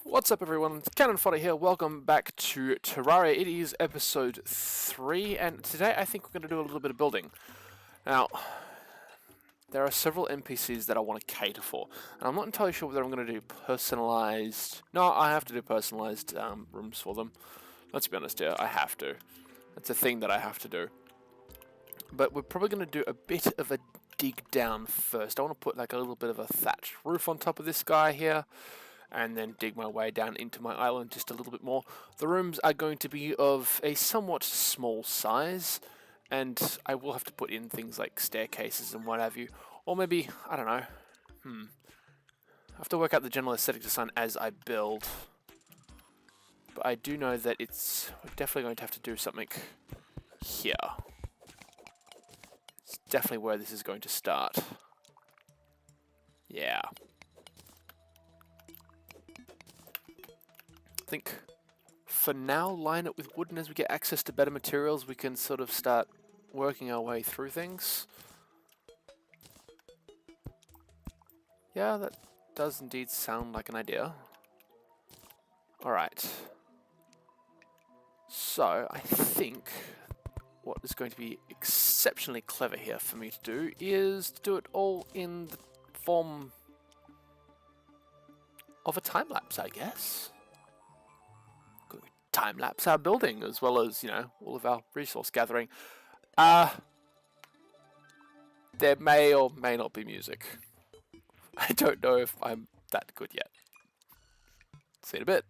What's up everyone, it's Cannonfodder here, welcome back to Terraria. It is episode 3 and today I think we're going to do a little bit of building. Now, there are several NPCs that I want to cater for, and I'm not entirely sure whether I'm going to do personalized... No, I have to do personalized rooms for them. Let's be honest here, I have to. It's a thing that I have to do. But we're probably going to do a bit of a dig down first. I want to put like a little bit of a thatched roof on top of this guy here, and then dig my way down into my island just a little bit more. The rooms are going to be of a somewhat small size, and I will have to put in things like staircases and what have you. Or maybe, I don't know, I have to work out the general aesthetic design as I build. But I do know that we're definitely going to have to do something here. It's definitely where this is going to start. Yeah. I think for now line it with wood, and as we get access to better materials we can sort of start working our way through things. Yeah, that does indeed sound like an idea. Alright. So I think what is going to be exceptionally clever here for me to do is to do it all in the form of a time-lapse, I guess. Time-lapse our building, as well as, you know, all of our resource gathering. There may or may not be music. I don't know if I'm that good yet. See you in a bit.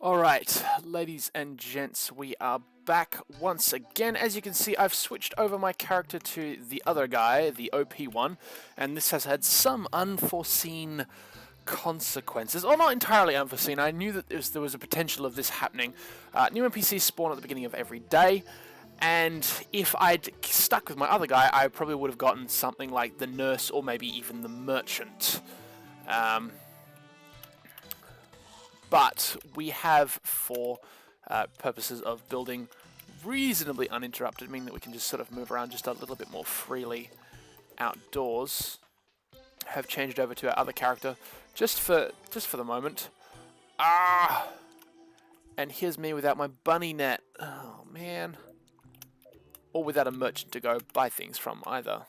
Alright, ladies and gents, we are back once again. As you can see, I've switched over my character to the other guy, the OP one, and this has had some unforeseen consequences. Or not entirely unforeseen. I knew that there was a potential of this happening. New NPCs spawn at the beginning of every day, and if I'd stuck with my other guy, I probably would have gotten something like the nurse or maybe even the merchant. But we have, for purposes of building reasonably uninterrupted, meaning that we can just sort of move around just a little bit more freely outdoors, have changed over to our other character just for the moment. And here's me without my bunny net. Oh man. Or without a merchant to go buy things from either.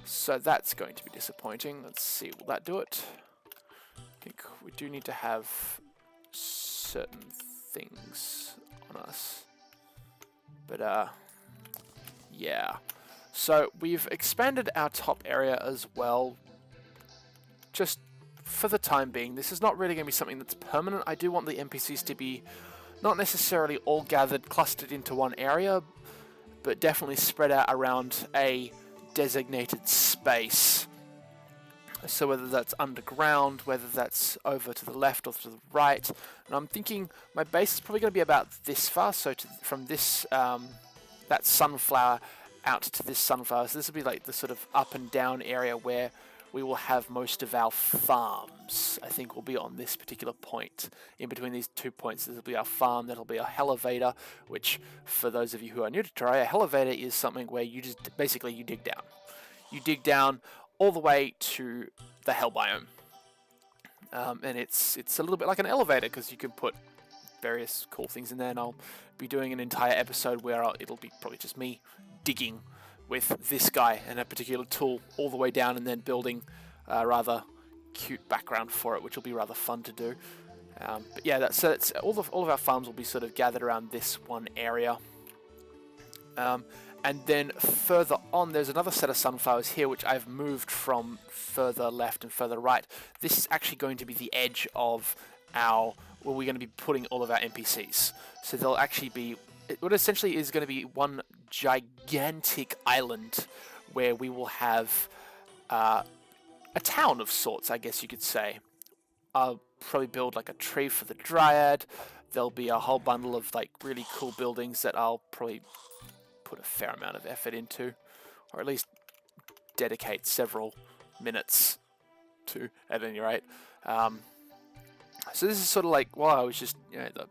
So that's going to be disappointing. Let's see, will that do it? I think we do need to have certain things on us. But, yeah. So we've expanded our top area as well, just for the time being. This is not really going to be something that's permanent. I do want the NPCs to be not necessarily all gathered, clustered into one area, but definitely spread out around a designated space. So whether that's underground, whether that's over to the left or to the right, and I'm thinking my base is probably going to be about this far. So from this that sunflower out to this sunflower. So this will be like the sort of up and down area where we will have most of our farms. I think will be on this particular point. In between these 2 points, this will be our farm. That'll be our elevator, which for those of you who are new to Terraria, a elevator is something where you just basically you dig down. You dig down all the way to the hell biome, and it's a little bit like an elevator because you can put various cool things in there. And I'll be doing an entire episode where it'll be probably just me digging with this guy and a particular tool all the way down, and then building a rather cute background for it, which will be rather fun to do. But yeah, that's all of our farms will be sort of gathered around this one area. And then further on, there's another set of sunflowers here, which I've moved from further left and further right. This is actually going to be the edge of where we're going to be putting all of our NPCs. So they'll actually be, what essentially is going to be one gigantic island where we will have a town of sorts, I guess you could say. I'll probably build like a tree for the dryad. There'll be a whole bundle of like really cool buildings that I'll probably put a fair amount of effort into, or at least dedicate several minutes to, at any rate. So this is sort of like, while I was just, the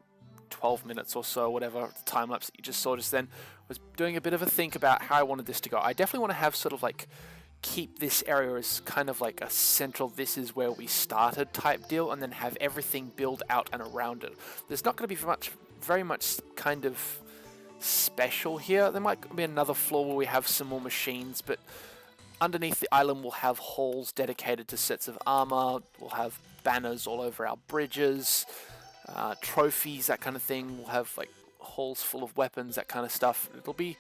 12 minutes or so, whatever, the time lapse that you just saw just then, was doing a bit of a think about how I wanted this to go. I definitely want to have sort of like, keep this area as kind of like a central, this is where we started type deal, and then have everything build out and around it. There's not going to be very much kind of special here. There might be another floor where we have some more machines, but underneath the island we'll have halls dedicated to sets of armor. We'll have banners all over our bridges, trophies, that kind of thing. We'll have like halls full of weapons, that kind of stuff. It'll be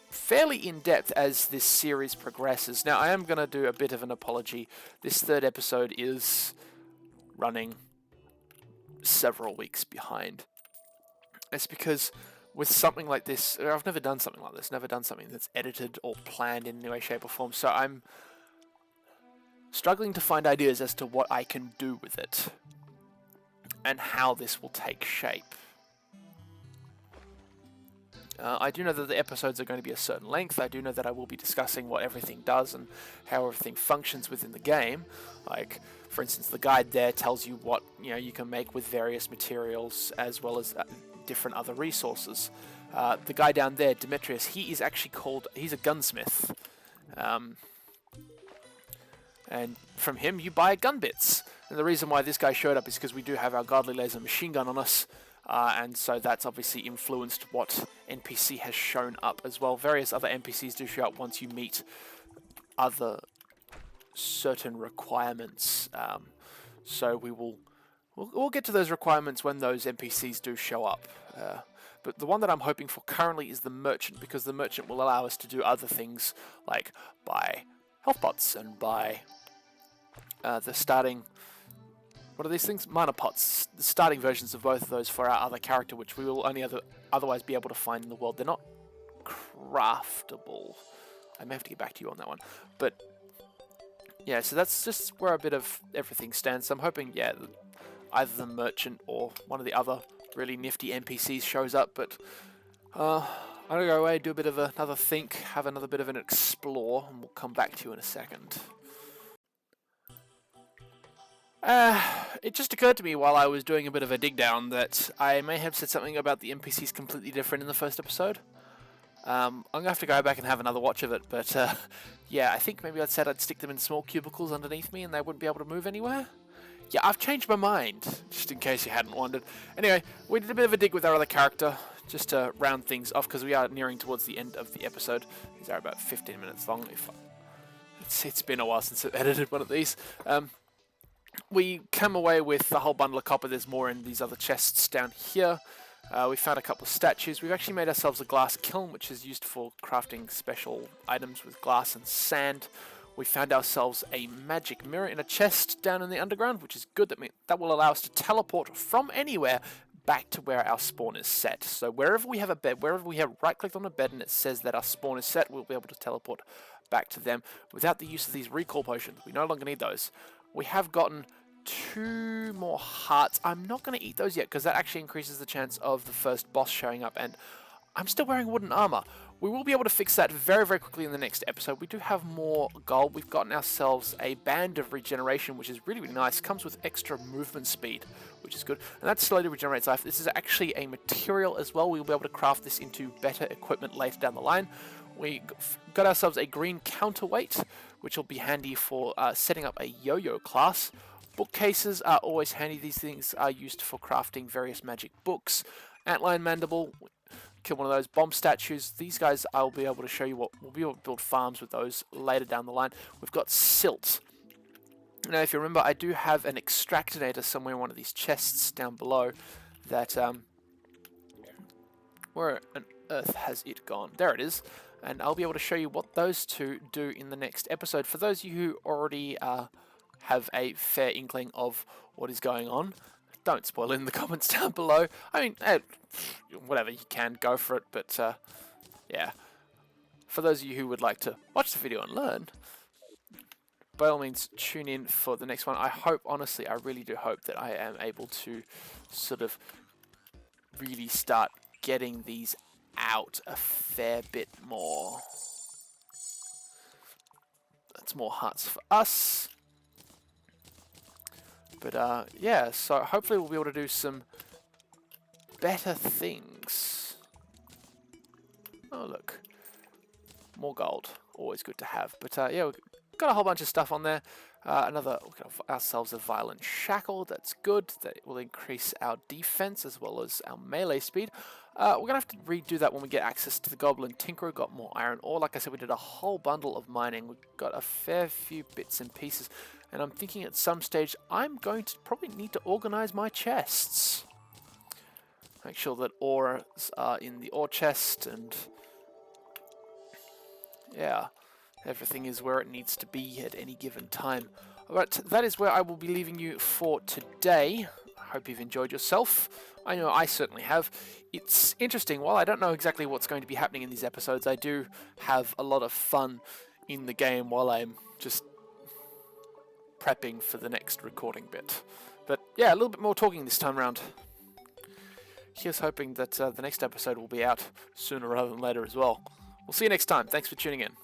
fairly in-depth as this series progresses. Now I am going to do a bit of an apology. This third episode is running several weeks behind. It's because with something like this, I've never done something like this, never done something that's edited or planned in any way, shape or form, so I'm struggling to find ideas as to what I can do with it and how this will take shape. I do know that the episodes are going to be a certain length. I do know that I will be discussing what everything does and how everything functions within the game. Like, for instance, the guide there tells you what you can make with various materials as well as different other resources. The guy down there, Demetrius, he's a gunsmith. And from him, you buy gun bits. And the reason why this guy showed up is because we do have our godly laser machine gun on us. And so that's obviously influenced what NPC has shown up as well. Various other NPCs do show up once you meet other certain requirements. So we'll get to those requirements when those NPCs do show up. But the one that I'm hoping for currently is the merchant, because the merchant will allow us to do other things like buy health pots and buy the starting... What are these things? Mana pots. The starting versions of both of those for our other character, which we will only otherwise be able to find in the world. They're not craftable. I may have to get back to you on that one. But, yeah, so that's just where a bit of everything stands. So I'm hoping, yeah, either the merchant or one of the other really nifty NPCs shows up. But I'm going to go away, do a bit of another think, have another bit of an explore, and we'll come back to you in a second. It just occurred to me while I was doing a bit of a dig down that I may have said something about the NPCs completely different in the first episode. I'm going to have to go back and have another watch of it, but yeah, I think maybe I said I'd stick them in small cubicles underneath me and they wouldn't be able to move anywhere. Yeah, I've changed my mind, just in case you hadn't wondered. Anyway, we did a bit of a dig with our other character, just to round things off, because we are nearing towards the end of the episode. These are about 15 minutes long. It's been a while since I've edited one of these. We come away with a whole bundle of copper. There's more in these other chests down here. We found a couple of statues. We've actually made ourselves a glass kiln, which is used for crafting special items with glass and sand. We found ourselves a magic mirror in a chest down in the underground, which is good. That will allow us to teleport from anywhere back to where our spawn is set. So wherever we have a bed, wherever we have right-clicked on a bed and it says that our spawn is set, we'll be able to teleport back to them without the use of these recall potions. We no longer need those. We have gotten 2 more hearts. I'm not going to eat those yet because that actually increases the chance of the first boss showing up, and I'm still wearing wooden armor. We will be able to fix that very, very quickly in the next episode. We do have more gold. We've gotten ourselves a band of regeneration, which is really, really nice. Comes with extra movement speed, which is good. And that slowly regenerates life. This is actually a material as well. We'll be able to craft this into better equipment later down the line. We got ourselves a green counterweight, which will be handy for setting up a yo-yo class. Bookcases are always handy. These things are used for crafting various magic books. Antlion mandible, kill one of those. Bomb statues, these guys I'll be able to show you what we'll be able to build farms with those later down the line. We've got silt. Now if you remember, I do have an extractinator somewhere in one of these chests down below that where on earth has it gone? There it is. And I'll be able to show you what those two do in the next episode. For those of you who already have a fair inkling of what is going on, don't spoil it in the comments down below. I mean, whatever, you can go for it, but yeah. For those of you who would like to watch the video and learn, by all means, tune in for the next one. I hope, honestly, I really do hope that I am able to sort of really start getting these out a fair bit more. That's more hearts for us. But yeah, so hopefully we'll be able to do some better things. Oh look, more gold, always good to have. But yeah, we've got a whole bunch of stuff on there. We got ourselves a violent shackle, that's good. That will increase our defense as well as our melee speed. We're going to have to redo that when we get access to the Goblin Tinkerer. Got more iron ore. Like I said, we did a whole bundle of mining. We've got a fair few bits and pieces. And I'm thinking at some stage I'm going to probably need to organize my chests. Make sure that ores are in the ore chest, and yeah, everything is where it needs to be at any given time. But that is where I will be leaving you for today. I hope you've enjoyed yourself. I know I certainly have. It's interesting. While I don't know exactly what's going to be happening in these episodes, I do have a lot of fun in the game while I'm just prepping for the next recording bit. But yeah, a little bit more talking this time around. Here's hoping that the next episode will be out sooner rather than later as well. We'll see you next time. Thanks for tuning in.